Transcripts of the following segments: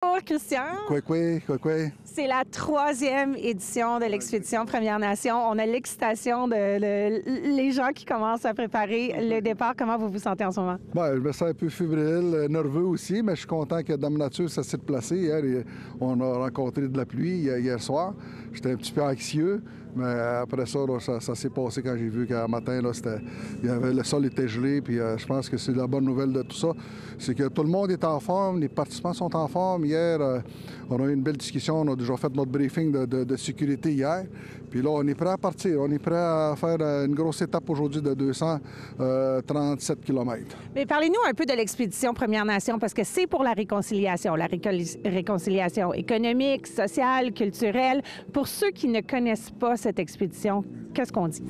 Bonjour, Christian. Quoi. C'est la 3e édition de l'expédition Premières Nations. On a l'excitation de les gens qui commencent à préparer le départ. Comment vous vous sentez en ce moment? Bien, je me sens un peu fébrile, nerveux aussi, mais je suis content que Dame Nature, ça s'est placé. Hier, on a rencontré de la pluie hier soir. J'étais un petit peu anxieux, mais après ça, là, ça s'est passé quand j'ai vu qu'un matin, là, le sol était gelé. Puis je pense que c'est la bonne nouvelle de tout ça. C'est que tout le monde est en forme, les participants sont en forme. Hier, on a eu une belle discussion. On a déjà fait notre briefing de sécurité hier. Puis là, on est prêt à partir. On est prêt à faire une grosse étape aujourd'hui de 237 km. Mais parlez-nous un peu de l'expédition Premières Nations, parce que c'est pour la réconciliation réconciliation économique, sociale, culturelle. Pour ceux qui ne connaissent pas cette expédition, qu'est-ce qu'on dit?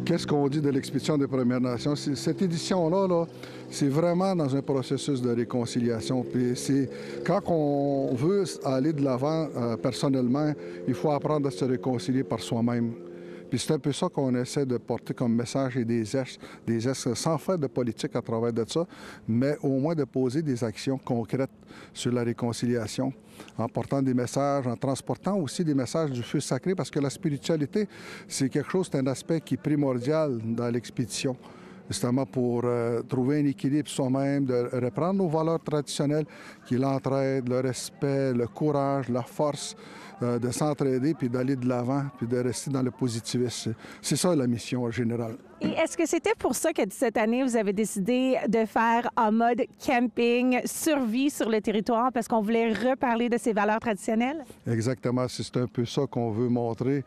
Qu'est-ce qu'on dit de l'expédition des Premières Nations? Cette édition-là, c'est vraiment dans un processus de réconciliation. Puis c'est quand on veut aller de l'avant personnellement, il faut apprendre à se réconcilier par soi-même. Puis c'est un peu ça qu'on essaie de porter comme message et des gestes sans faire de politique à travers de ça, mais au moins de poser des actions concrètes sur la réconciliation, en portant des messages, en transportant aussi des messages du feu sacré, parce que la spiritualité, c'est quelque chose, c'est un aspect qui est primordial dans l'expédition. Justement pour trouver un équilibre soi-même, de reprendre nos valeurs traditionnelles, qui est l'entraide, le respect, le courage, la force, de s'entraider, puis d'aller de l'avant, puis de rester dans le positivisme. C'est ça la mission générale. Et est-ce que c'était pour ça que cette année, vous avez décidé de faire en mode camping, survie sur le territoire, parce qu'on voulait reparler de ces valeurs traditionnelles? Exactement. C'est un peu ça qu'on veut montrer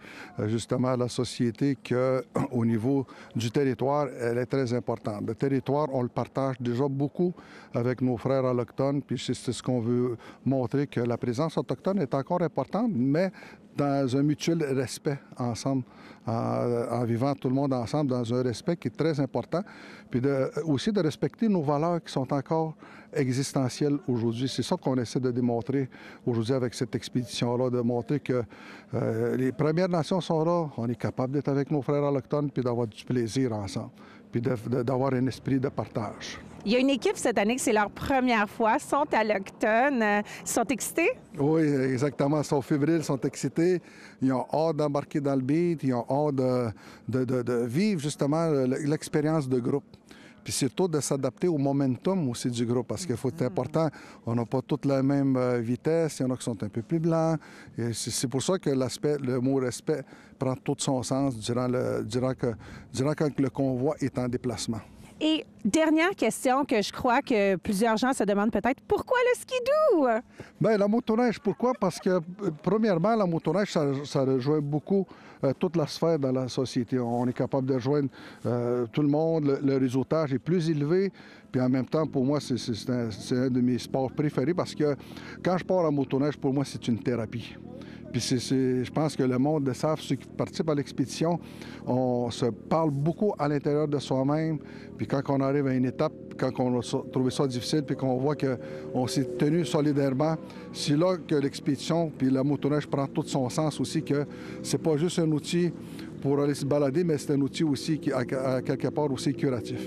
justement à la société qu'au niveau du territoire, elle est très importante. Le territoire, on le partage déjà beaucoup avec nos frères autochtones, puis c'est ce qu'on veut montrer, que la présence autochtone est encore importante, mais dans un mutuel respect ensemble, en vivant tout le monde ensemble dans un respect qui est très important, puis aussi de respecter nos valeurs qui sont encore existentielles aujourd'hui. C'est ça qu'on essaie de démontrer aujourd'hui avec cette expédition-là, de montrer que les Premières Nations sont là, on est capable d'être avec nos frères autochtones, puis d'avoir du plaisir ensemble, puis d'avoir un esprit de partage. Il y a une équipe cette année que c'est leur première fois, sont à l'Automne. Ils sont excités? Oui, exactement. Ils sont fébriles, ils sont excités. Ils ont hâte d'embarquer dans le beat. Ils ont hâte de vivre justement l'expérience de groupe. Puis surtout de s'adapter au momentum aussi du groupe, parce qu'il faut être important. On n'a pas toute la même vitesse. Il y en a qui sont un peu plus blancs. Et c'est pour ça que le mot respect prend tout son sens durant quand le convoi est en déplacement. Et dernière question que je crois que plusieurs gens se demandent peut-être, pourquoi le skidoo? Bien, la motoneige, pourquoi? Parce que, premièrement, la motoneige, ça rejoint beaucoup toute la sphère dans la société. On est capable de rejoindre tout le monde, le réseautage est plus élevé, puis en même temps, pour moi, c'est un de mes sports préférés, parce que quand je pars en motoneige, pour moi, c'est une thérapie. Puis je pense que le monde le savent, ceux qui participent à l'expédition, on se parle beaucoup à l'intérieur de soi-même. Puis quand on arrive à une étape, quand on a trouvé ça difficile, puis qu'on voit qu'on s'est tenu solidairement, c'est là que l'expédition, puis la motoneige prend tout son sens aussi, que c'est pas juste un outil pour aller se balader, mais c'est un outil aussi qui, à quelque part, aussi curatif.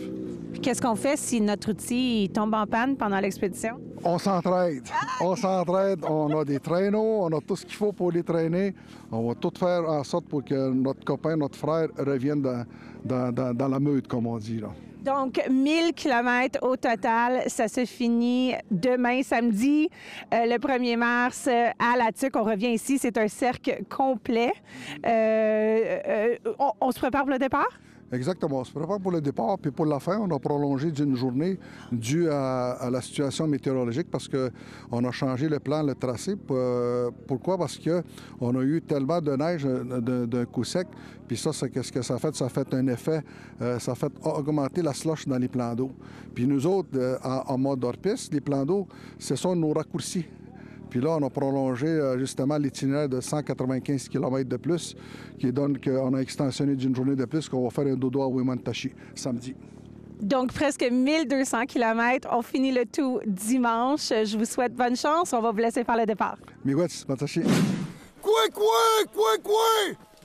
Puis qu'est-ce qu'on fait si notre outil tombe en panne pendant l'expédition? On s'entraide. On s'entraide. On a des traîneaux, on a tout ce qu'il faut pour les traîner. On va tout faire en sorte pour que notre copain, notre frère revienne dans la meute, comme on dit, là. Donc, 1000 km au total. Ça se finit demain, samedi, le 1er mars, à La Tuque. On revient ici. C'est un cercle complet. On se prépare pour le départ? Exactement. On se prépare pour le départ. Puis pour la fin, on a prolongé d'une journée due à la situation météorologique, parce qu'on a changé le plan, le tracé. Pourquoi? Parce qu'on a eu tellement de neige d'un coup sec. Puis ça, qu'est-ce que ça fait? Ça fait un effet, ça fait augmenter la slush dans les plans d'eau. Puis nous autres, en mode hors-piste, les plans d'eau, ce sont nos raccourcis. Puis là, on a prolongé justement l'itinéraire de 195 km de plus, qui donne qu'on a extensionné d'une journée de plus, qu'on va faire un dodo à Wemotaci samedi. Donc, presque 1200 km. On finit le tout dimanche. Je vous souhaite bonne chance. On va vous laisser faire le départ. Miigwech, Matashi. Quoi?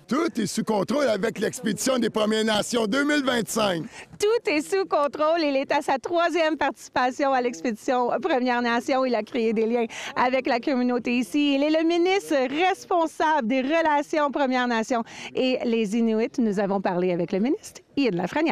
Tout est sous contrôle avec l'expédition des Premières Nations 2025. Tout est sous contrôle. Il est à sa 3e participation à l'expédition Premières Nations. Il a créé des liens avec la communauté ici. Il est le ministre responsable des relations Premières Nations et les Inuits. Nous avons parlé avec le ministre Ian Lafrenière.